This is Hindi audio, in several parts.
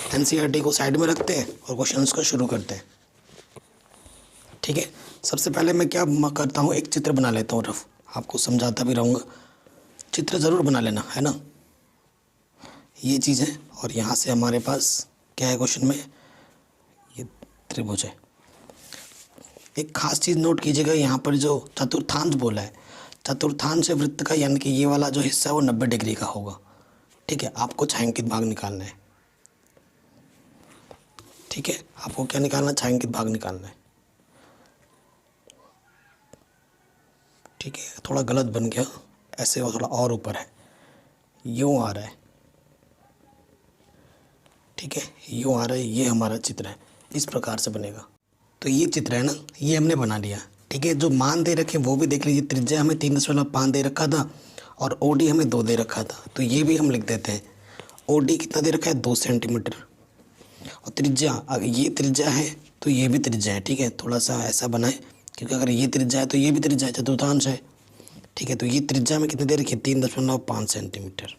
एनसीईआरटी को साइड में रखते हैं और क्वेश्चंस को शुरू करते हैं। ठीक है, सबसे पहले मैं क्या करता हूँ, एक चित्र बना लेता हूँ रफ, आपको समझाता भी रहूँगा। चित्र ज़रूर बना लेना है ना, ये चीज़ है। और यहाँ से हमारे पास क्या है क्वेश्चन में, ये त्रिभुज है। एक खास चीज़ नोट कीजिएगा, यहाँ पर जो चतुर्थांश बोला है, चतुर्थांश वृत्त का यानी कि ये वाला जो हिस्सा है वो 90 डिग्री का होगा। ठीक है, आपको छायांकित भाग निकालना है। ठीक है, आपको क्या निकालना है, छायांकित भाग निकालना है। ठीक है, थोड़ा गलत बन गया, ऐसे वो थोड़ा और ऊपर है, यूँ आ रहा है। ठीक है, यूँ आ रहा है, ये हमारा चित्र है, इस प्रकार से बनेगा। तो ये चित्र है ना, ये हमने बना लिया। ठीक है, जो मान दे रखे वो भी देख लीजिए। त्रिज्या हमें 3.5 दे रखा था और ओडी हमें 2 दे रखा था, तो ये भी हम लिख देते हैं। ओडी कितना दे रखा है, 2 सेंटीमीटर। और त्रिज्या, अगर ये त्रिज्या है तो ये भी त्रिज्या है। ठीक है, थोड़ा सा ऐसा बनाए, क्योंकि अगर ये त्रिज्या है तो ये भी त्रिज्या है, चतुर्थांश है। ठीक है, तो ये त्रिज्या में कितने दे रखी है, 3.5 सेंटीमीटर।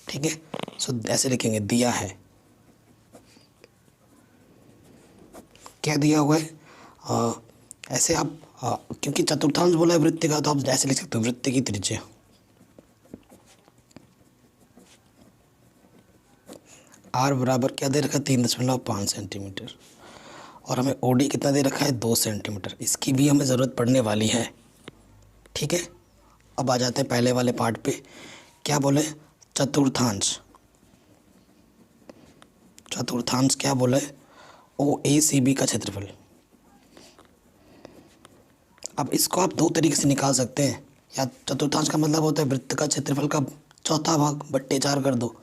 ठीक है, सो ऐसे लिखेंगे, दिया है। क्या दिया हुआ है, ऐसे आप क्योंकि चतुर्थांश बोला है वृत्त का, तो आप ऐसे लिख सकते हो, वृत्त की त्रिज्या आर बराबर क्या दे रखा है, 3.5 सेंटीमीटर। और हमें ओडी कितना दे रखा है, 2 सेंटीमीटर। इसकी भी हमें ज़रूरत पड़ने वाली है। ठीक है, अब आ जाते हैं पहले वाले पार्ट पे। क्या बोले, चतुर्थांश। चतुर्थांश क्या बोला है, ओ ए सी बी का क्षेत्रफल। अब इसको आप 2 तरीके से निकाल सकते हैं। या चतुर्थांश का मतलब होता है वृत्त का क्षेत्रफल का चौथा भाग बट्टे 4 कर दो,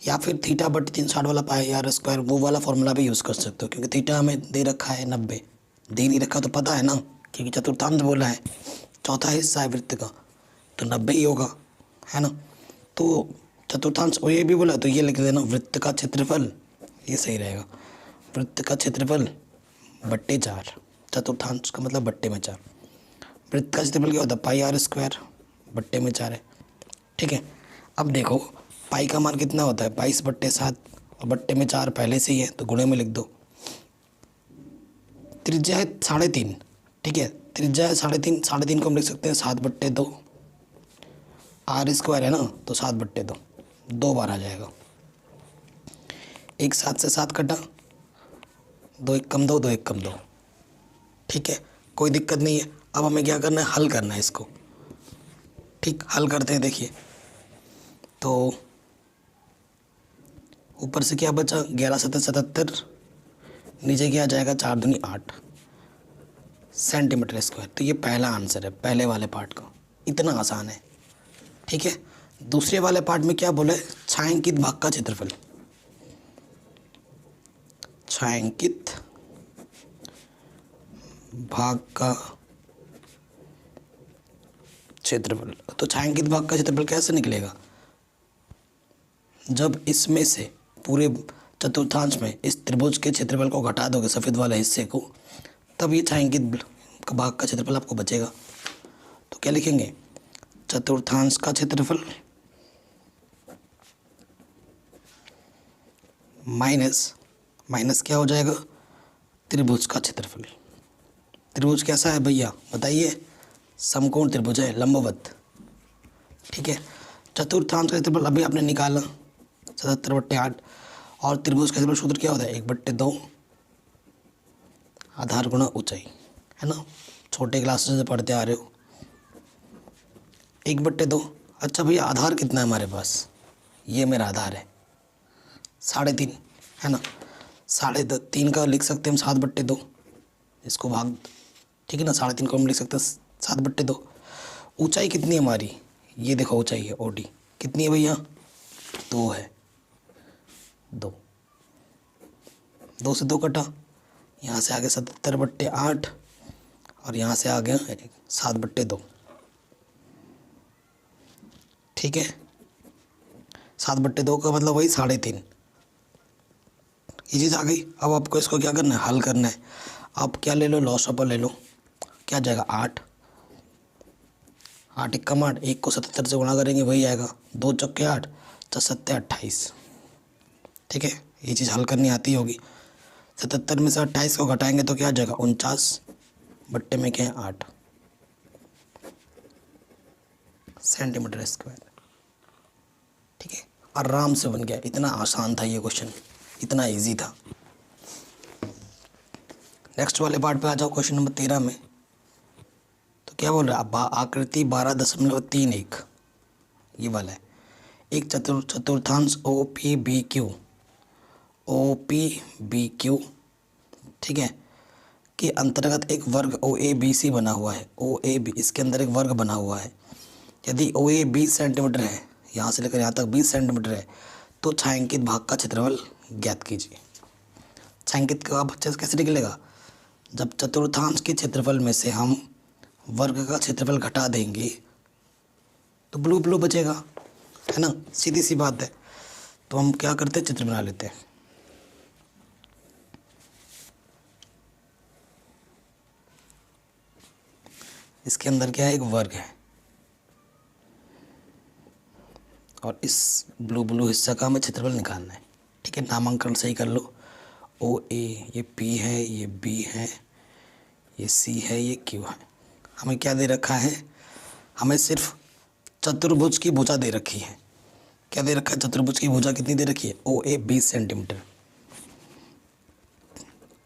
या फिर थीटा बट्टे 360 वाला पाई आर स्क्वायर, वो वाला फॉर्मूला भी यूज़ कर सकते हो। क्योंकि थीटा हमें दे रखा है 90, दे नहीं रखा तो पता है ना, क्योंकि चतुर्थांश बोला है, चौथा हिस्सा है वृत्त का, तो 90 ही होगा, है ना। तो चतुर्थांश, और ये भी बोला तो ये लिख देना, वृत्त का क्षेत्रफल, ये सही रहेगा, वृत्त का क्षेत्रफल बट्टे 4। चतुर्थांश का मतलब बट्टे में 4। वृत्त का क्षेत्रफल क्या होता है, पाई आर स्क्वायर, बट्टे में 4 है। ठीक है, अब देखो पाई का मान कितना होता है, 22/7, और बट्टे में 4 पहले से ही है, तो गुणे में लिख दो। त्रिज्या है 3.5। ठीक है, त्रिज्या है 3.5, 3.5 को हम लिख सकते हैं 7/2। आर स्क्वायर है ना, तो 7/2, 2 बार आ जाएगा। एक 7 से 7 कटा, 2 1 कम 2, 2 1 कम 2। ठीक है, कोई दिक्कत नहीं है। अब हमें क्या करना है, हल करना है इसको। ठीक, हल करते हैं। देखिए, तो ऊपर से क्या बचा, 11 7 77, नीचे क्या आ जाएगा, 4 दूनी 8 सेंटीमीटर स्क्वायर। तो ये पहला आंसर है पहले वाले पार्ट का, इतना आसान है। ठीक है, दूसरे वाले पार्ट में क्या बोला है, छायांकित भाग का क्षेत्रफल। छायांकित भाग का क्षेत्रफल। तो छायांकित भाग का क्षेत्रफल कैसे निकलेगा, जब इसमें से पूरे चतुर्थांश में इस त्रिभुज के क्षेत्रफल को घटा दोगे, सफ़ेद वाले हिस्से को, तब ये छायांकित भाग का क्षेत्रफल आपको बचेगा। तो क्या लिखेंगे, चतुर्थांश का क्षेत्रफल माइनस क्या हो जाएगा, त्रिभुज का क्षेत्रफल। त्रिभुज कैसा है भैया बताइए, समकोण त्रिभुज है, लंबवत। ठीक है, चतुर्थांश का क्षेत्रफल अभी आपने निकाला 77/8, और त्रिभुज का क्षेत्रफल सूत्र क्या होता है, 1/2 आधार गुणा ऊंचाई, है ना, छोटे क्लासेस से पढ़ते आ रहे हो। 1/2। अच्छा भैया आधार कितना है हमारे पास, ये मेरा आधार है 3.5, है ना। 3.5 का लिख सकते हैं हम 7/2, इसको भाग, ठीक है ना, 3.5 को हम लिख सकते हैं 7/2। ऊंचाई कितनी है हमारी, ये देखो ऊंचाई है ओडी, कितनी है भैया, 2 है, 2 से 2 कटा, यहाँ से आ गया 77/8, और यहाँ से आ गया 7/2। ठीक है, 7/2 का मतलब वही 3.5, ये चीज़ आ गई। अब आपको इसको क्या करना है, हल करना है। आप क्या ले लो, लॉस अपर ले लो, क्या जाएगा 8, 8 1 8, 1 को 77 से गुणा करेंगे वही आएगा, 2 चौके 8, 7 7 28। ठीक है, ये चीज़ हल करनी आती होगी। 77 में से 28 को घटाएंगे तो क्या आ जाएगा 49, बट्टे में क्या है 8 सेंटीमीटर स्क्वायर। ठीक है, आराम से बन गया। इतना आसान था ये क्वेश्चन, इतना इजी था। नेक्स्ट वाले पार्ट पे आ जाओ, क्वेश्चन नंबर 13 में। तो क्या बोल रहा है, आकृति 12.31 ये वाला है। एक चतुर्थांश ओ पी बी क्यू, ठीक है, के अंतर्गत एक वर्ग ओ ए बी सी बना हुआ है। ओ ए बी, इसके अंदर एक वर्ग बना हुआ है। यदि ओ ए 20 सेंटीमीटर है, यहाँ से लेकर यहाँ तक 20 सेंटीमीटर है, तो छायांकित भाग का क्षेत्रफल ज्ञात कीजिए। छायांकित का कैसे निकलेगा, जब चतुर्थांश के क्षेत्रफल में से हम वर्ग का क्षेत्रफल घटा देंगे तो ब्लू ब्लू बचेगा, है ना, सीधी सी बात है। तो हम क्या करते हैं, चित्र बना लेते हैं। इसके अंदर क्या है, एक वर्ग है, और इस ब्लू ब्लू हिस्सा का हमें क्षेत्रफल निकालना है। ठीक है, नामांकन सही कर लो। ओ ए, ये पी है, ये बी है, ये सी है, ये क्यू है। हमें क्या दे रखा है, हमें सिर्फ चतुर्भुज की भुजा दे रखी है। क्या दे रखा है, चतुर्भुज की भुजा कितनी दे रखी है, ओ ए 20 सेंटीमीटर।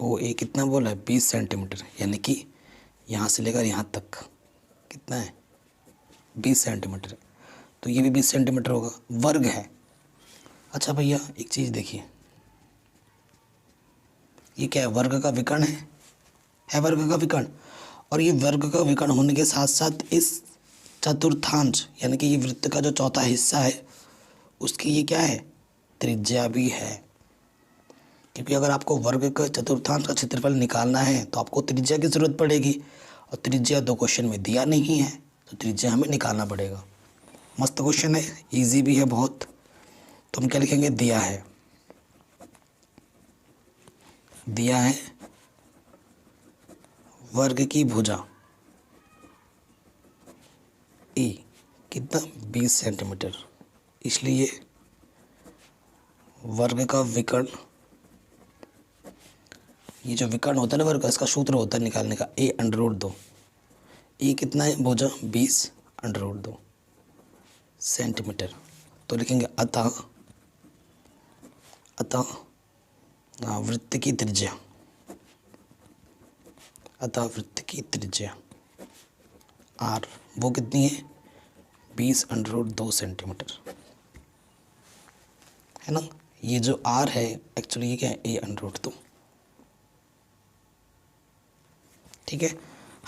ओ ए कितना बोला है, 20 सेंटीमीटर, यानी कि यहाँ से लेकर यहाँ तक कितना है, 20 सेंटीमीटर। तो ये भी 20 सेंटीमीटर होगा, वर्ग है। अच्छा भैया एक चीज़ देखिए, ये क्या है, वर्ग का विकर्ण है वर्ग का विकर्ण। और ये वर्ग का विकर्ण होने के साथ साथ इस चतुर्थांश यानी कि ये वृत्त का जो चौथा हिस्सा है उसकी ये क्या है, त्रिज्या भी है। क्योंकि अगर आपको वर्ग का चतुर्थांश का क्षेत्रफल निकालना है तो आपको त्रिज्या की ज़रूरत पड़ेगी, और त्रिज्या 2 क्वेश्चन में दिया नहीं है, तो त्रिज्या हमें निकालना पड़ेगा। मस्त क्वेश्चन है, इजी भी है बहुत। तो हम क्या लिखेंगे, दिया है वर्ग की भुजा ए कितना, 20 सेंटीमीटर, इसलिए वर्ग का विकर्ण, ये जो विकर्ण होता है ना वर्ग का, इसका सूत्र होता है निकालने का a√2। ए कितना है, भुजा 20√2 सेंटीमीटर। तो लिखेंगे अतः वृत्त की त्रिज्या, वृत्त की त्रिज्या आर वो कितनी है, 20√2 सेंटीमीटर, है ना। ये जो आर है एक्चुअली ये क्या है, a√2। ठीक है,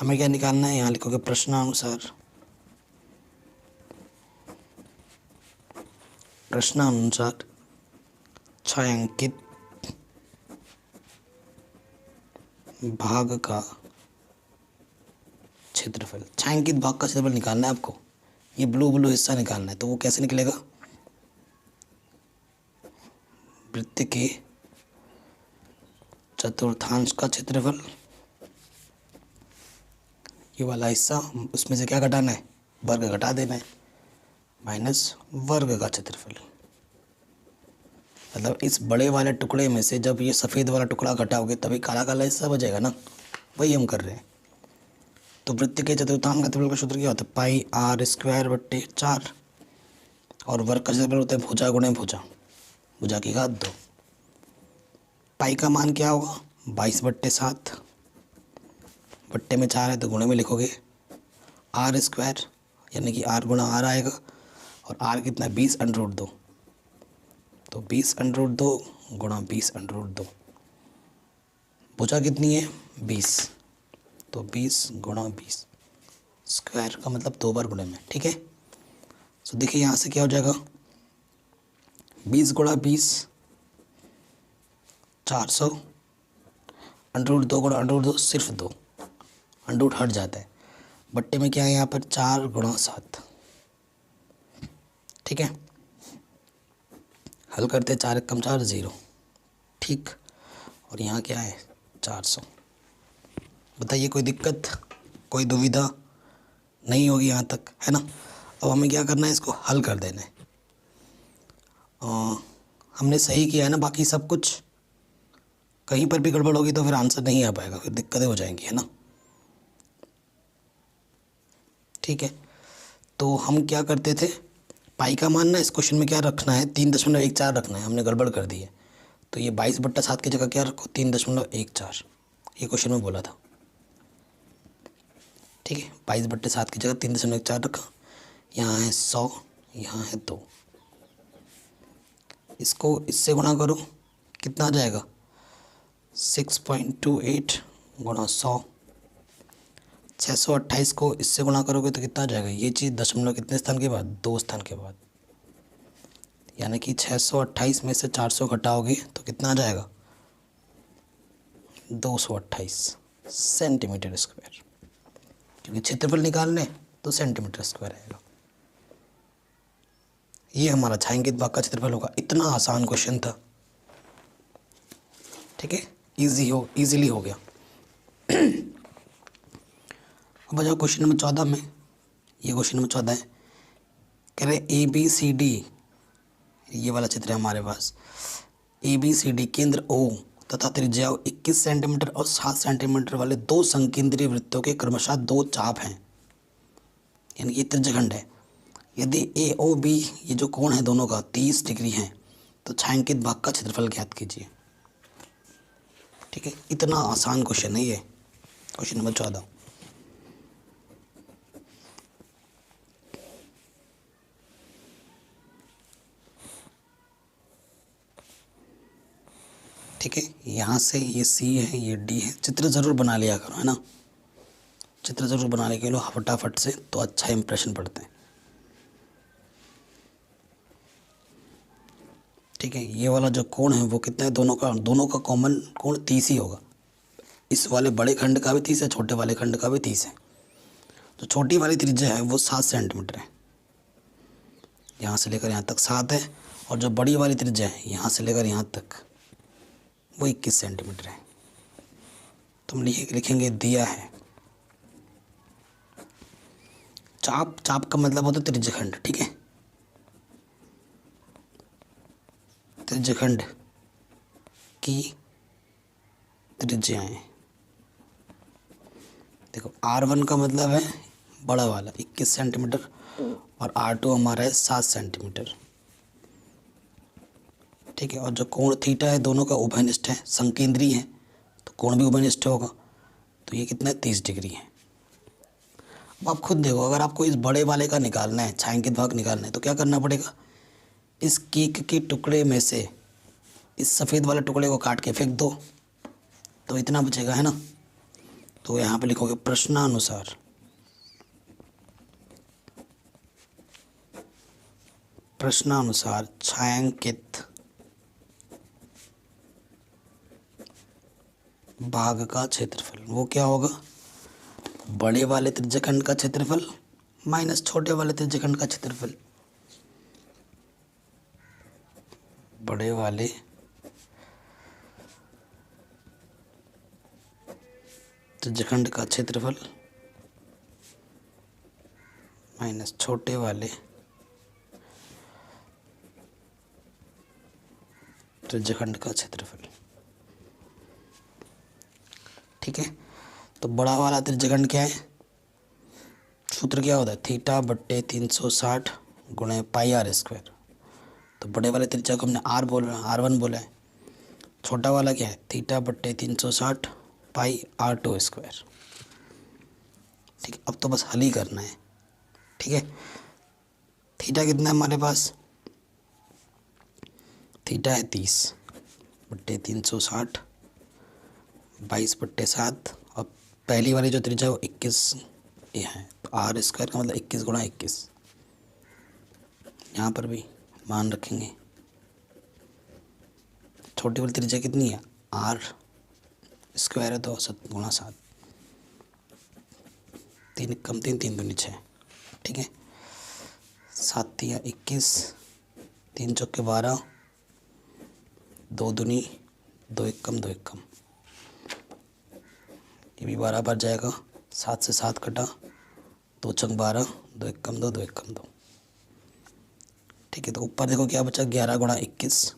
हमें क्या निकालना है, यहाँ लिखोगे प्रश्नानुसार छायांकित भाग का क्षेत्रफल। छायांकित भाग का क्षेत्रफल निकालना है आपको, ये ब्लू ब्लू हिस्सा निकालना है। तो वो कैसे निकलेगा, वृत्त के चतुर्थांश का क्षेत्रफल, ये वाला हिस्सा, उसमें से क्या घटाना है, वर्ग घटा देना है, माइनस वर्ग का क्षेत्रफल। मतलब इस बड़े वाले टुकड़े में से जब ये सफ़ेद वाला टुकड़ा घटाओगे तभी काला काला हिस्सा बचेगा ना, वही हम कर रहे हैं। तो वृत्त के चतुर्थांश का क्षेत्रफल का सूत्र क्या होता है, पाई r²/4, और वर्ग का क्षेत्रफल होता है भुजा गुणे भुजा, भुजा की घात 2। पाई का मान क्या होगा, 22/7, बट्टे में 4 है तो गुणे में लिखोगे r² यानी कि r गुणा r आएगा, और r कितना है, 20√2। तो 20√2 गुणा 20√2, भुजा कितनी है 20, तो 20 गुणा 20, स्क्वायर का मतलब 2 बार गुणे में। ठीक है, तो देखिए यहाँ से क्या हो जाएगा, 20 गुणा 20 400, √2 गुणा √2 सिर्फ 2, √ हट जाता है, बट्टे में क्या है यहाँ पर 4 गुणा 7। ठीक है, हल करते 4 कम 4 0। ठीक, और यहाँ क्या है 400। बताइए कोई दिक्कत, कोई दुविधा नहीं होगी यहाँ तक, है ना। अब हमें क्या करना है, इसको हल कर देना है। हमने सही किया है ना, बाकी सब कुछ। कहीं पर भी गड़बड़ होगी तो फिर आंसर नहीं आ पाएगा, फिर दिक्कतें हो जाएंगी, है ना। ठीक है, तो हम क्या करते थे, पाई का मान ना इस क्वेश्चन में क्या रखना है, 3.14 रखना है, हमने गड़बड़ कर दी है। तो ये 22/7 की जगह क्या रखो, 3.14, ये क्वेश्चन में बोला था। ठीक है, 22/7 की जगह 3.14 रखा। यहाँ है 100, यहाँ है 2, इसको इससे गुणा करो, कितना आ जाएगा, 6.28 गुणा 100। 628 को इससे गुणा करोगे तो कितना आ जाएगा, ये चीज़ दशमलव कितने स्थान के बाद, 2 स्थान के बाद, यानी कि 628 में से 400 घटाओगे तो कितना आ जाएगा, 228 सेंटीमीटर स्क्वायर, क्योंकि क्षेत्रफल निकालने तो सेंटीमीटर स्क्वायर आएगा। ये हमारा छायांकित भाग का क्षेत्रफल होगा। इतना आसान क्वेश्चन था। ठीक है, इजीली हो गया। अब आ जाओ क्वेश्चन नंबर 14 में। ये क्वेश्चन नंबर 14 है, कह रहे ABCD, ये वाला चित्र है हमारे पास। ABCD केंद्र O तथा त्रिज्या 21 सेंटीमीटर और 7 सेंटीमीटर वाले 2 संकेंद्रीय वृत्तों के क्रमशः 2 चाप हैं, यानी ये त्रिज्यखंड है। यदि AOB, ये जो कोण है दोनों का 30 डिग्री है, तो छायांकित भाग का क्षेत्रफल ज्ञात कीजिए। ठीक है, इतना आसान क्वेश्चन है ये, क्वेश्चन नंबर 14। ठीक है, यहाँ से ये C है, ये D है। चित्र ज़रूर बना लिया करो, है ना, चित्र ज़रूर बनाने के लिए फटाफट से, तो अच्छा इंप्रेशन पड़ते हैं। ठीक है, ये वाला जो कोण है वो कितना है, दोनों का कॉमन कोण 30 ही होगा। इस वाले बड़े खंड का भी 30 है, छोटे वाले खंड का भी 30 है। जो छोटी वाली त्रिज्या है वो 7 सेंटीमीटर है, यहाँ से लेकर यहाँ तक 7 है, और जो बड़ी वाली त्रिज्या है यहाँ से लेकर यहाँ तक वो 21 सेंटीमीटर है। तो हम लिखेंगे दिया है। चाप का मतलब होता है त्रिज्यखंड। ठीक है, त्रिज्यखंड की त्रिज्याएं, देखो R1 का मतलब है बड़ा वाला 21 सेंटीमीटर, और R2 हमारा है 7 सेंटीमीटर। ठीक है, और जो कोण थीटा है दोनों का उभयनिष्ठ है, संकेंद्रीय है, तो कोण भी उभयनिष्ठ होगा। तो ये कितना है, 30 डिग्री है। अब आप खुद देखो, अगर आपको इस बड़े वाले का निकालना है, छायांकित भाग निकालना है, तो क्या करना पड़ेगा, इस केक के टुकड़े में से इस सफ़ेद वाले टुकड़े को काट के फेंक दो, तो इतना बचेगा, है ना। तो यहाँ पे लिखोगे प्रश्नानुसार छायांकित भाग का क्षेत्रफल, वो क्या होगा, बड़े वाले त्रिज्यखंड का क्षेत्रफल माइनस छोटे वाले त्रिज्यखंड का क्षेत्रफल। बड़े वाले त्रिज्यखंड का क्षेत्रफल माइनस छोटे वाले त्रिज्यखंड का क्षेत्रफल। ठीक है, तो बड़ा वाला त्रिज्यखंड क्या है, सूत्र क्या होता है, θ/360 गुणे πr²। तो बड़े वाले त्रिज्या को हमने R1 बोला है। छोटा वाला क्या है, θ/360 πr²। ठीक है, अब तो बस हल ही करना है। ठीक है, थीटा कितना है हमारे पास, थीटा है 30/360 22/7, और पहली वाली जो त्रिज्या है वो 21 ये है, तो R² का मतलब 21 × 21। यहाँ पर भी मान रखेंगे। छोटी वाली त्रिज्या कितनी है, R² है, तो 7 × 7, 3 कम 3 3 दूनी 6। ठीक है, 7 या 21, 3 चौके 12, 2 दूनी 2 1 कम 2 1 कम, ये भी 12 बार जाएगा। 7 से 7 कटा, 2 चौक 12, 2 1 कम 2 2 1 कम 2। ठीक है, तो ऊपर देखो क्या बचा, 11 × 21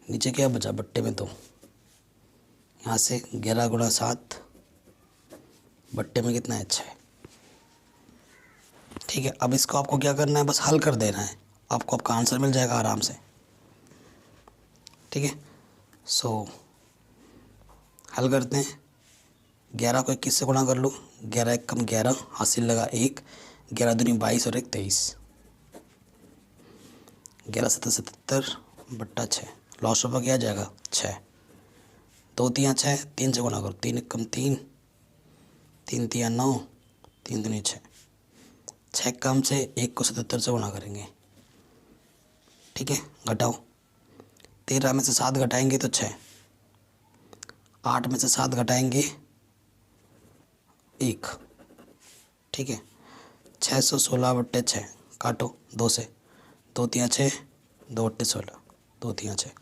नीचे क्या बचा बट्टे में, तो यहाँ से 11 × 7, बट्टे में कितना है 6। ठीक है, अब इसको आपको क्या करना है, बस हल कर देना है, आपको आपका आंसर मिल जाएगा आराम से। ठीक है, सो हल करते हैं। 11 को 21 से गुणा कर लो, 11 × 1 = 11, हासिल लगा 1, 11 दूनी 22 और 1 23, 11 × 7 = 77 बट्टा 6, लॉस ऑफ क्या आ जाएगा 6, 2 × 3 = 6, 3 से गुणा करो, 3 × 1 = 3, 3 × 3 = 9, 3 दूनी 6, 6 कम से 1 को 77 से गुणा करेंगे। ठीक है, घटाओ, 13 में से 7 घटाएंगे तो 6, 8 में से 7 घटाएंगे 1। ठीक है, 616 बट्टे 6, काटो 2 से, 2 × 3 = 6, 2 × 8 = 16, 2 × 3 = 6,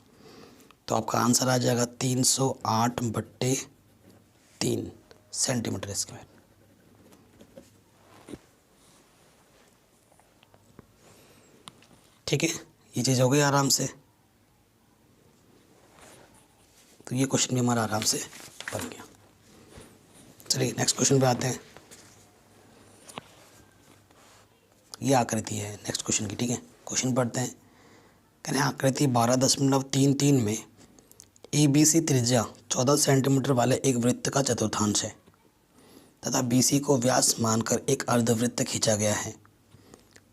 तो आपका आंसर आ जाएगा 308 बट्टे 3 सेंटीमीटर स्क्वायर। ठीक है, ये चीज़ हो गई आराम से, तो ये क्वेश्चन भी हमारा आराम से बन गया। चलिए नेक्स्ट क्वेश्चन पे आते हैं। ये आकृति है नेक्स्ट क्वेश्चन की। ठीक है, क्वेश्चन पढ़ते हैं। कहते हैं आकृति 12.33 में ABC त्रिज्या 14 सेंटीमीटर वाले एक वृत्त का चतुर्थांश है तथा BC को व्यास मानकर एक अर्धवृत्त खींचा गया है।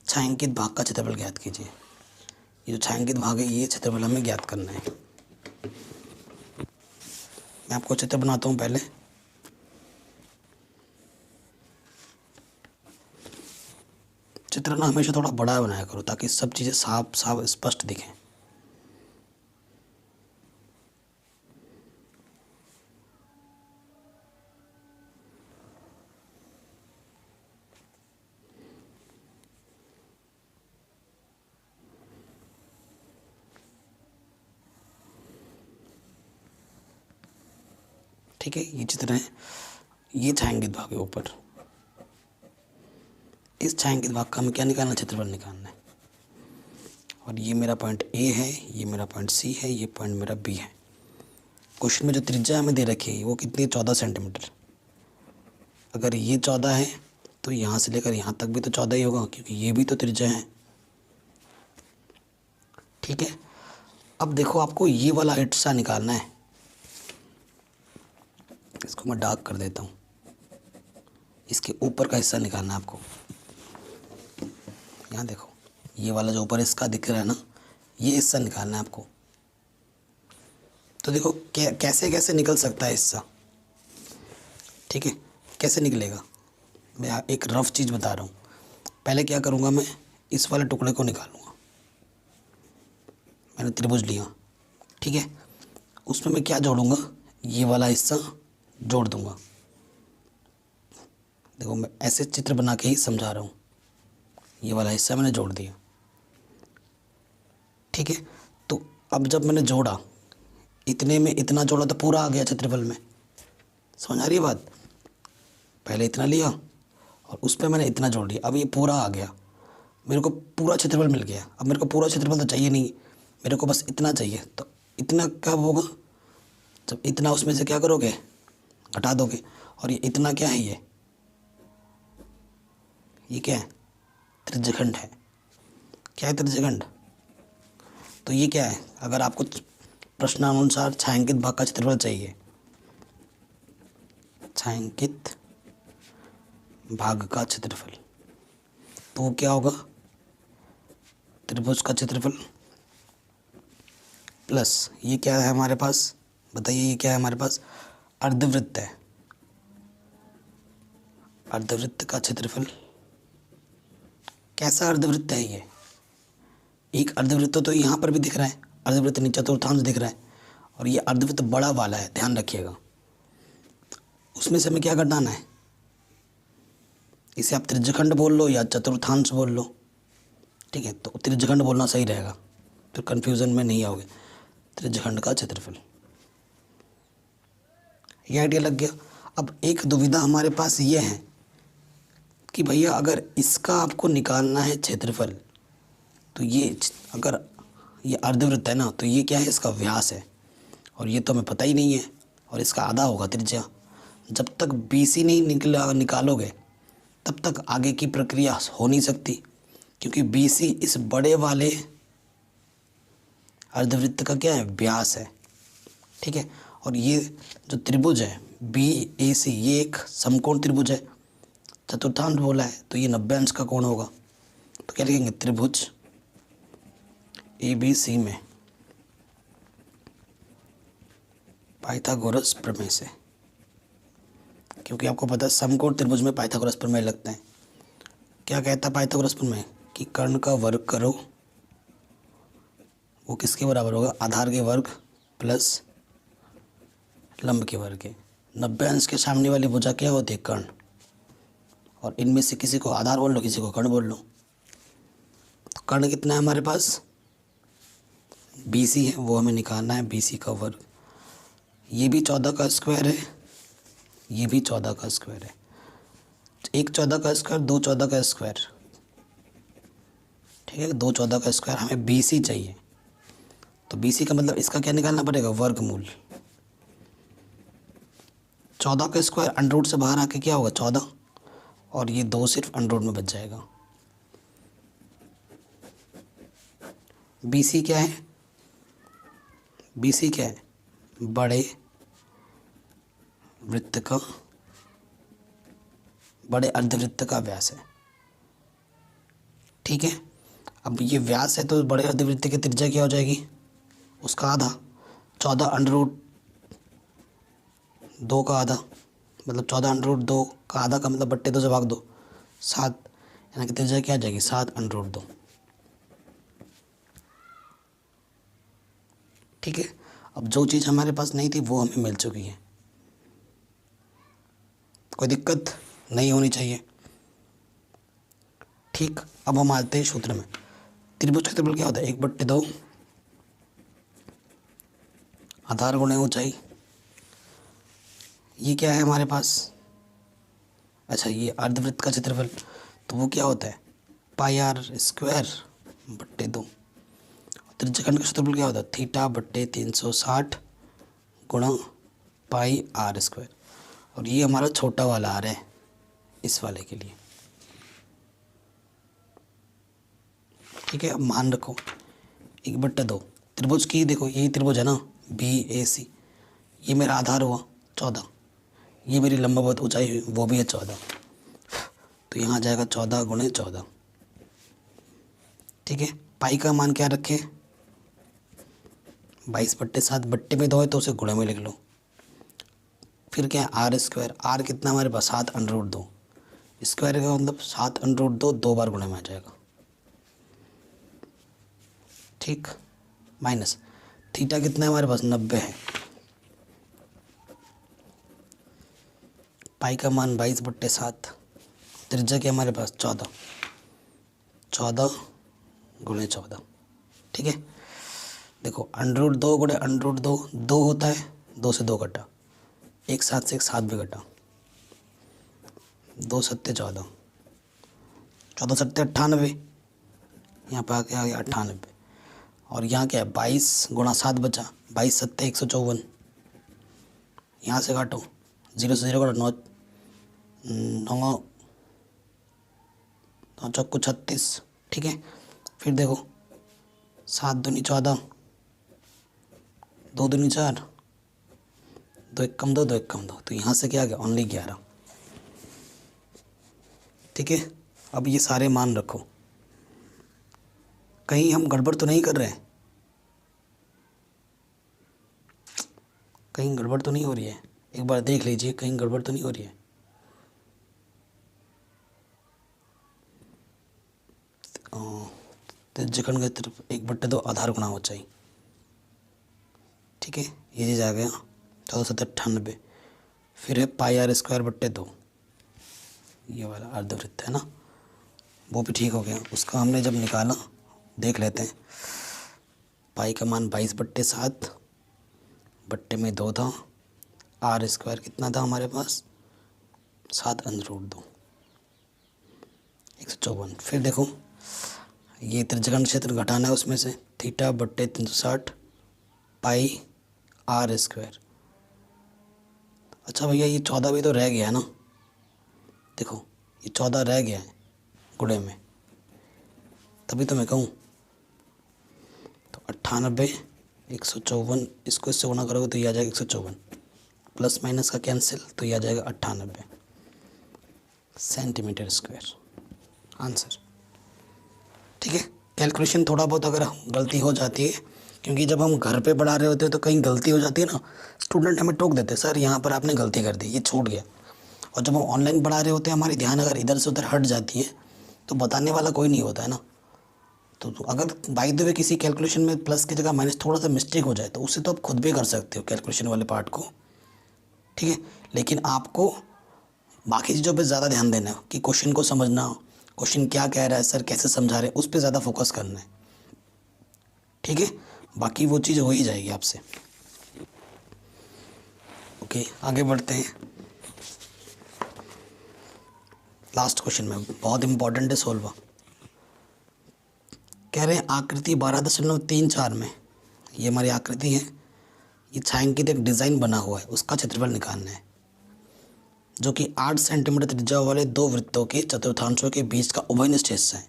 छायांकित भाग का क्षेत्रफल ज्ञात कीजिए। ये जो छायांकित भाग है ये क्षेत्रफल हमें ज्ञात करना है। मैं आपको चित्र बनाता हूँ पहले। चित्र ना हमेशा थोड़ा बड़ा बनाया करो ताकि सब चीज़ें साफ साफ स्पष्ट दिखें। ठीक है, ये चित्र है, ये छायांकित भाग है ऊपर। इस छायांकित भाग का हमें क्या निकालना, क्षेत्रफल निकालना है। और ये मेरा पॉइंट A है, ये मेरा पॉइंट C है, ये पॉइंट मेरा B है। क्वेश्चन में जो त्रिज्या हमें दे रखी है वो कितनी है, 14 सेंटीमीटर। अगर ये 14 है तो यहाँ से लेकर यहाँ तक भी तो 14 ही होगा क्योंकि ये भी तो त्रिज्या है। ठीक है, अब देखो आपको ये वाला हिस्सा निकालना है। इसको मैं डार्क कर देता हूँ। इसके ऊपर का हिस्सा निकालना है आपको। यहाँ देखो, ये वाला जो ऊपर इसका दिख रहा है ना, ये हिस्सा निकालना है आपको। तो देखो कैसे कैसे निकल सकता है हिस्सा। ठीक है, कैसे निकलेगा, मैं एक रफ चीज़ बता रहा हूँ। पहले क्या करूँगा, मैं इस वाले टुकड़े को निकालूंगा। मैंने त्रिभुज लिया, ठीक है, उसमें मैं क्या जोड़ूंगा, ये वाला हिस्सा जोड़ दूंगा। देखो मैं ऐसे चित्र बना के ही समझा रहा हूँ। ये वाला हिस्सा मैंने जोड़ दिया। ठीक है, तो अब जब मैंने जोड़ा, इतने में इतना जोड़ा तो पूरा आ गया क्षेत्रफल में। समझ आ रही है बात। पहले इतना लिया और उस पर मैंने इतना जोड़ दिया, अब ये पूरा आ गया, मेरे को पूरा क्षेत्रफल मिल गया। अब मेरे को पूरा क्षेत्रफल तो चाहिए नहीं, मेरे को बस इतना चाहिए। तो इतना कब होगा, जब इतना उसमें से क्या करोगे, घटा दोगे। और ये इतना क्या है, ये क्या है, त्रिज्यखंड है। क्या है त्रिज्यखंड, तो ये क्या है, अगर आपको प्रश्नानुसार छायांकित भाग का क्षेत्रफल चाहिए, छायांकित भाग का क्षेत्रफल, तो वो क्या होगा, त्रिभुज का क्षेत्रफल प्लस ये क्या है हमारे पास, बताइए ये क्या है हमारे पास, अर्धवृत्त है। अर्धवृत्त का क्षेत्रफल, कैसा अर्धवृत्त है ये, एक अर्धवृत्त तो यहाँ पर भी दिख रहा है, अर्धवृत्त नीचे चतुर्थांश दिख रहा है, और ये अर्धवृत्त बड़ा वाला है, ध्यान रखिएगा। उसमें से हमें क्या घटाना है, इसे आप त्रिज्यखंड बोल लो या चतुर्थांश बोल लो। ठीक है, तो त्रिज्यखंड बोलना सही रहेगा, फिर कन्फ्यूज़न में नहीं आओगे। त्रिज्यखंड का क्षेत्रफल, ये आइडिया लग गया। अब एक दुविधा हमारे पास ये है कि भैया अगर इसका आपको निकालना है क्षेत्रफल, तो ये अगर ये अर्धवृत्त है ना, तो ये क्या है, इसका व्यास है, और ये तो हमें पता ही नहीं है, और इसका आधा होगा त्रिज्या। जब तक BC नहीं निकालोगे तब तक आगे की प्रक्रिया हो नहीं सकती, क्योंकि BC इस बड़े वाले अर्धवृत्त का क्या है, व्यास है। ठीक है, और ये जो त्रिभुज है BAC, ये एक समकोण त्रिभुज है, चतुर्थांश बोला है, तो ये 90 अंश का कोण होगा। तो क्या लिखेंगे, त्रिभुज ABC में पाइथागोरस प्रमेय से, क्योंकि आपको पता है समकोण त्रिभुज में पाइथागोरस प्रमेय लगते हैं। क्या कहता है पाइथागोरस प्रमेय, कि कर्ण का वर्ग करो, वो किसके बराबर होगा, आधार के वर्ग प्लस लंब के वर्ग के। 90 अंश के सामने वाली भुजा क्या होती है, कर्ण, और इनमें से किसी को आधार बोल लो, किसी को कर्ण बोल लो। तो कर्ण कितना है हमारे पास, BC है, वो हमें निकालना है, BC का वर्ग। ये भी 14 का स्क्वायर है, ये भी 14 का स्क्वायर है। एक 14 का स्क्वायर, दो 14 का स्क्वायर, ठीक है, दो 14 का स्क्वायर, हमें BC चाहिए। तो BC का मतलब इसका क्या निकालना पड़ेगा, वर्गमूल। 14 का स्क्वायर अंडर रूट से बाहर आके क्या होगा, 14, और ये 2 सिर्फ अंडर रूट में बच जाएगा। BC क्या है, BC क्या है, बड़े वृत्त का, बड़े अर्धवृत्त का व्यास है। ठीक है, अब ये व्यास है तो बड़े अर्धवृत्त की त्रिज्या क्या हो जाएगी, उसका आधा, 14 अंडर रूट 2 का आधा, मतलब 14 अंडर रूट 2 का आधा का मतलब बट्टे 2 से भाग दो, 7, यानी कि त्रिज्या क्या आ जाएगी, 7 अंडर रूट 2। ठीक है, अब जो चीज़ हमारे पास नहीं थी वो हमें मिल चुकी है, कोई दिक्कत नहीं होनी चाहिए। ठीक, अब हम आते हैं सूत्र में। त्रिभुज क्षेत्रफल क्या होता है, 1/2 आधार गुणे ऊंचाई। ये क्या है हमारे पास, अच्छा ये अर्धवृत्त का क्षेत्रफल, तो वो क्या होता है, πr² त्रिज्यखंड का क्षेत्रफल क्या होता है, θ/360 गुणा πr², और ये हमारा छोटा वाला आर है इस वाले के लिए। ठीक है, अब मान रखो 1/2 त्रिभुज की, देखो यही त्रिभुज है ना BAC, ये मेरा आधार हुआ 14, ये मेरी लंबवत ऊंचाई हुई वो भी है 14, तो यहाँ जाएगा 14 गुणे 14। ठीक है, पाई का मान क्या रखें, 22/7, बट्टे में 2 है तो उसे गुणे में लिख लो। फिर क्या है, r², आर कितना हमारे पास, 7 अंडर रूट 2, स्क्वायर का मतलब 7 अंडर रूट 2, 2 बार गुणे में आ जाएगा। ठीक, माइनस थीटा कितना है हमारे पास, 90 है, पाई का मान 22/7, त्रिज्या क्या हमारे पास 14, 14 गुणे 14। ठीक है, देखो अंडर रूट 2 गुणे अंडर रूट 2, 2 होता है, 2 से 2 कटा, एक 7 से एक 7 भी कटा, 2 सत्ते 14, 14 सत्ते 98, यहाँ पर आके आ गया 98, और यहाँ क्या है 22 गुणा 7 बचा, 22 सत्ते 154, यहाँ से काटो, 0 से 0 काटो, 9 चौको 36। ठीक है, फिर देखो 7 दूनी 14, 2 दूनी 4, 2 एक कम 2, 2 एक कम 2, तो यहाँ से क्या आ गया, ओनली 11। ठीक है, अब ये सारे मान रखो, कहीं हम गड़बड़ तो नहीं कर रहे हैं, कहीं गड़बड़ तो नहीं हो रही है, एक बार देख लीजिए कहीं गड़बड़ तो नहीं हो रही है। त्रिज्यखंड की तरफ 1/2 आधार गुणा ऊंचाई। ठीक है, ये चीज़ आ गया, 14 सत्तर 98, फिर है πr²/2, ये वाला अर्धवृत्त है ना, वो भी ठीक हो गया। उसका हमने जब निकाला देख लेते हैं, पाई का मान 22/7, बट्टे में 2 था, r² कितना था हमारे पास, 7 अंडर रूट 2, 154। फिर देखो ये त्रिज्यखंड क्षेत्र घटाना है उसमें से, थीटा बट्टे 360 पाई आर स्क्वायर। अच्छा भैया ये 14 भी तो रह गया है ना, देखो ये 14 रह गया है गुणे में, तभी तो मैं कहूँ। तो 98 154, इसको इससे गुणा करोगे तो ये आ जाएगा 154, प्लस माइनस का कैंसिल, तो ये आ जाएगा 98 सेंटीमीटर स्क्वायर आंसर। ठीक है, कैलकुलेशन थोड़ा बहुत अगर गलती हो जाती है, क्योंकि जब हम घर पे पढ़ा रहे होते हैं तो कहीं गलती हो जाती है ना, स्टूडेंट हमें टोक देते हैं, सर यहाँ पर आपने गलती कर दी, ये छूट गया। और जब हम ऑनलाइन पढ़ा रहे होते हैं, हमारी ध्यान अगर इधर से उधर हट जाती है तो बताने वाला कोई नहीं होता है ना। तो अगर बाय द वे किसी कैलकुलेशन में प्लस की जगह माइनस थोड़ा सा मिस्टेक हो जाए तो उससे तो आप खुद भी कर सकते हो कैलकुलेशन वाले पार्ट को। ठीक है, लेकिन आपको बाकी चीज़ों पे ज़्यादा ध्यान देना है कि क्वेश्चन को समझना, क्वेश्चन क्या कह रहा है, सर कैसे समझा रहे हैं, उस पर ज़्यादा फोकस करना है। ठीक है, बाकी वो चीज़ हो ही जाएगी आपसे। ओके, आगे बढ़ते हैं। लास्ट क्वेश्चन में बहुत इंपॉर्टेंट है सोल्व। कह रहे हैं आकृति 12.34 में, ये हमारी आकृति है, ये छायांकित एक डिज़ाइन बना हुआ है, उसका क्षेत्रफल निकालना है, जो कि 8 सेंटीमीटर त्रिज्या वाले दो वृत्तों के चतुर्थांशों के बीच का उभयनिष्ठ हिस्सा है।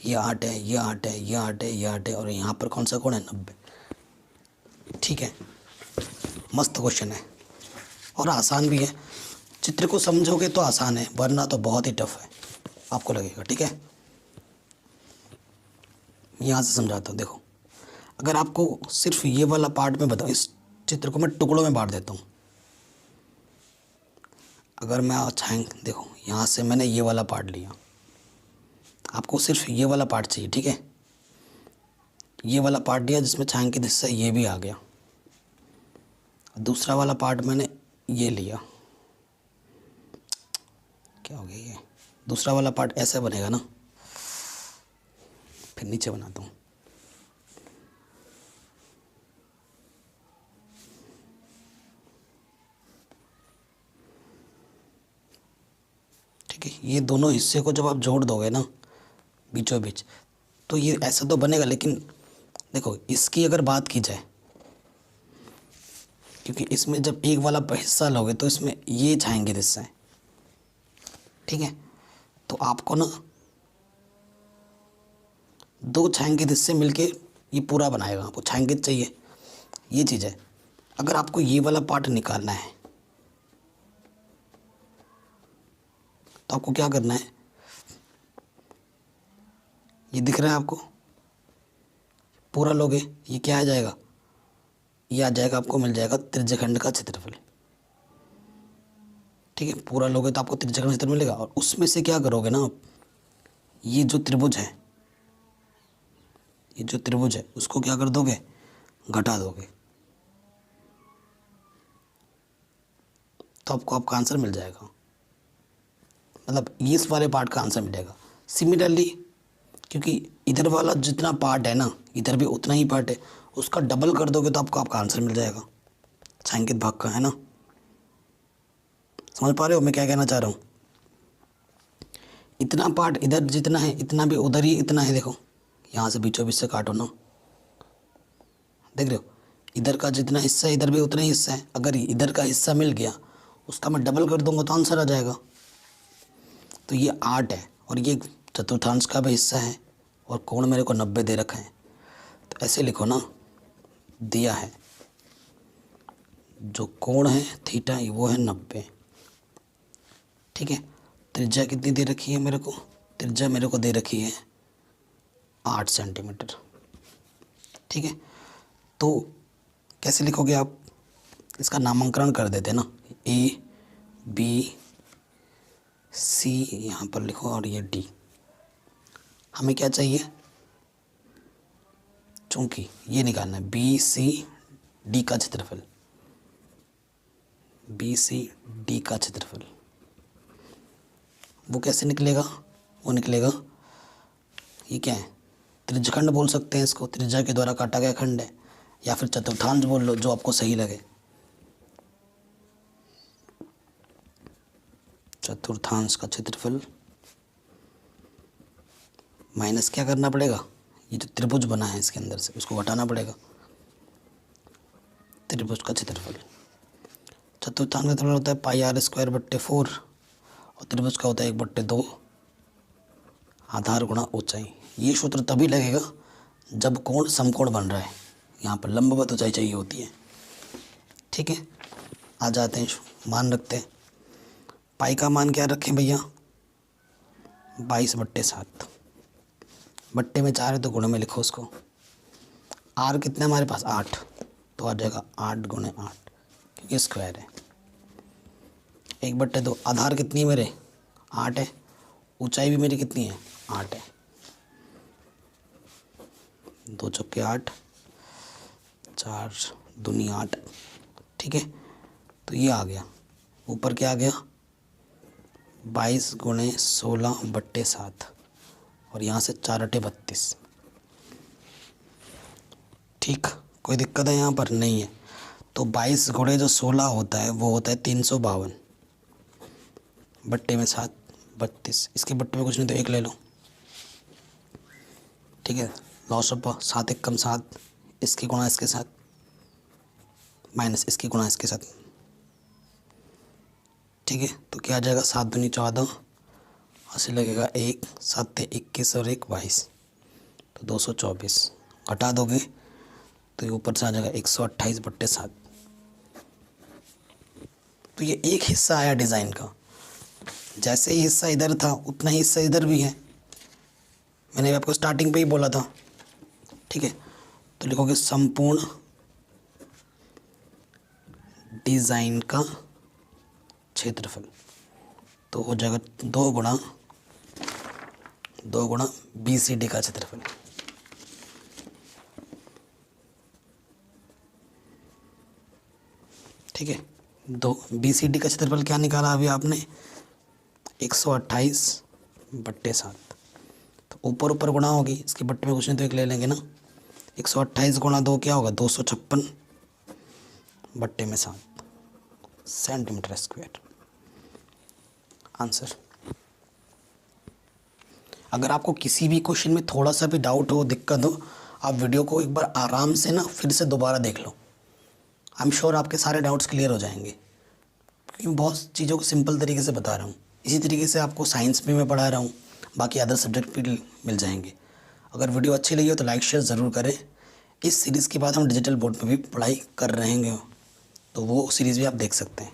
ये 8 है, ये 8 है, ये 8 है, ये 8 है, और यहाँ पर कौन सा कोण है 90। ठीक है, मस्त क्वेश्चन है और आसान भी है। चित्र को समझोगे तो आसान है, वरना तो बहुत ही टफ है आपको लगेगा। ठीक है, यहाँ से समझाता हूँ। देखो, अगर आपको सिर्फ ये वाला पार्ट में बताऊँ, इस चित्र को मैं टुकड़ों में बांट देता हूँ। अगर मैं देखो यहाँ से मैंने ये वाला पार्ट लिया, आपको सिर्फ ये वाला पार्ट चाहिए। ठीक है, ये वाला पार्ट लिया जिसमें छायांकित हिस्सा ये भी आ गया, दूसरा वाला पार्ट मैंने ये लिया, क्या हो गया, ये दूसरा वाला पार्ट ऐसा बनेगा ना, फिर नीचे बनाता हूँ। ठीक है, ये दोनों हिस्से को जब आप जोड़ दोगे ना बीचों बीच, तो ये ऐसा तो बनेगा। लेकिन देखो, इसकी अगर बात की जाए, क्योंकि इसमें जब एक वाला हिस्सा लोगे तो इसमें ये छायांकित हिस्सा है। ठीक है, तो आपको ना दो छायांकित हिस्से मिलके ये पूरा बनाएगा, आपको छायांकित चाहिए, ये चीज़ है। अगर आपको ये वाला पार्ट निकालना है तो आपको क्या करना है, ये दिख रहा है आपको, पूरा लोगे, ये क्या आ जाएगा, ये आ जाएगा, आपको मिल जाएगा त्रिज्यखंड का क्षेत्रफल। ठीक है, पूरा लोगे तो आपको त्रिज्यखंड क्षेत्रफल मिलेगा। और उसमें से क्या करोगे ना आप, ये जो त्रिभुज है, ये जो त्रिभुज है उसको क्या कर दोगे, घटा दोगे, तो आपको आपका आंसर मिल जाएगा। मतलब ये इस वाले पार्ट का आंसर मिलेगा। सिमिलरली, क्योंकि इधर वाला जितना पार्ट है ना, इधर भी उतना ही पार्ट है, उसका डबल कर दोगे तो आपको आपका आंसर मिल जाएगा छायांकित भाग का, है ना। समझ पा रहे हो मैं क्या कहना चाह रहा हूँ। इतना पार्ट इधर जितना है, इतना भी उधर ही इतना है। देखो, यहाँ से बीचों बीच से काटो ना, देख रहे हो, इधर का जितना हिस्सा है इधर भी उतना ही हिस्सा है। अगर इधर का हिस्सा मिल गया, उसका मैं डबल कर दूंगा तो आंसर आ जाएगा। तो ये 8 है और ये चतुर्थांश का भी हिस्सा है, और कोण मेरे को 90 दे रखा है। तो ऐसे लिखो ना, दिया है जो कोण है थीटा, वो है 90। ठीक है, त्रिज्या कितनी दे रखी है मेरे को, त्रिज्या मेरे को दे रखी है 8 सेंटीमीटर। ठीक है, तो कैसे लिखोगे आप, इसका नामांकन कर देते ना, ए बी सी यहाँ पर लिखो, और ये डी। हमें क्या चाहिए, चूंकि ये निकालना है बी सी डी का क्षेत्रफल, बी सी डी का क्षेत्रफल। वो कैसे निकलेगा, वो निकलेगा, ये क्या है, त्रिज्यखंड बोल सकते हैं इसको, त्रिज्या के द्वारा काटा गया खंड है, या फिर चतुर्थांश बोल लो, जो आपको सही लगे। चतुर्थांश का क्षेत्रफल माइनस क्या करना पड़ेगा, ये जो त्रिभुज बना है इसके अंदर से उसको घटाना पड़ेगा, त्रिभुज का क्षेत्रफल। चतुर्थांश का क्षेत्रफल होता है पाई आर स्क्वायर बट्टे 4 और त्रिभुज का होता है 1/2 आधार गुणा ऊंचाई। ये सूत्र तभी लगेगा जब कोण समकोण बन रहा है, यहाँ पर लंबवत ऊंचाई चाहिए होती है। ठीक है, आ जाते हैं, मान रखते हैं। पाई का मान क्या रखें भैया, 22/7, बट्टे में 4 है तो गुणे में लिखो उसको। आर कितना हमारे पास 8, तो आ जाएगा 8 × 8 क्योंकि स्क्वायर है। 1/2 आधार कितनी है मेरे 8 है, ऊंचाई भी मेरी कितनी है 8 है, 2 चौके 8, 4 दूनी 8। ठीक है, तो ये आ गया, ऊपर क्या आ गया 22 × 16/7 और यहाँ से 4 × 8 = 32। ठीक, कोई दिक्कत है यहाँ पर नहीं है। तो 22 × जो 16 होता है वो होता है 352, बट्टे में 7 32, इसके बट्टे में कुछ नहीं तो 1 ले लो। ठीक है, लॉस ऑफ 7 × 1 = 7, इसकी गुणा इसके साथ माइनस इसकी गुणा इसके साथ। ठीक है, तो क्या आ जाएगा 7 दूनी 14, ऐसे लगेगा 1 7 × 21 और 1 22, तो 224 घटा दोगे तो ये ऊपर से आ जाएगा 128/7। तो ये एक हिस्सा आया डिज़ाइन का, जैसे ही हिस्सा इधर था उतना ही हिस्सा इधर भी है, मैंने आपको स्टार्टिंग पे ही बोला था। ठीक है, तो लिखोगे संपूर्ण डिज़ाइन का क्षेत्रफल, तो हो जाएगा 2 गुणा BCD का क्षेत्रफल। ठीक है, 2 BCD का क्षेत्रफल क्या निकाला अभी आपने 128/7, तो ऊपर ऊपर गुणा होगी, इसके बट्टे में कुछ नहीं तो 1 ले लेंगे ना। 128 × 2 क्या होगा 256/7 सेंटीमीटर स्क्वायर। आंसर। अगर आपको किसी भी क्वेश्चन में थोड़ा सा भी डाउट हो, दिक्कत हो, आप वीडियो को एक बार आराम से ना फिर से दोबारा देख लो, आई एम श्योर आपके सारे डाउट्स क्लियर हो जाएंगे, क्योंकि मैं बहुत चीज़ों को सिंपल तरीके से बता रहा हूँ। इसी तरीके से आपको साइंस भी मैं पढ़ा रहा हूँ, बाकी अदर सब्जेक्ट भी मिल जाएंगे। अगर वीडियो अच्छी लगी हो तो लाइक शेयर ज़रूर करें। इस सीरीज़ के बाद हम डिजिटल बोर्ड पर भी पढ़ाई कर रहे हैं, तो वो सीरीज़ भी आप देख सकते हैं।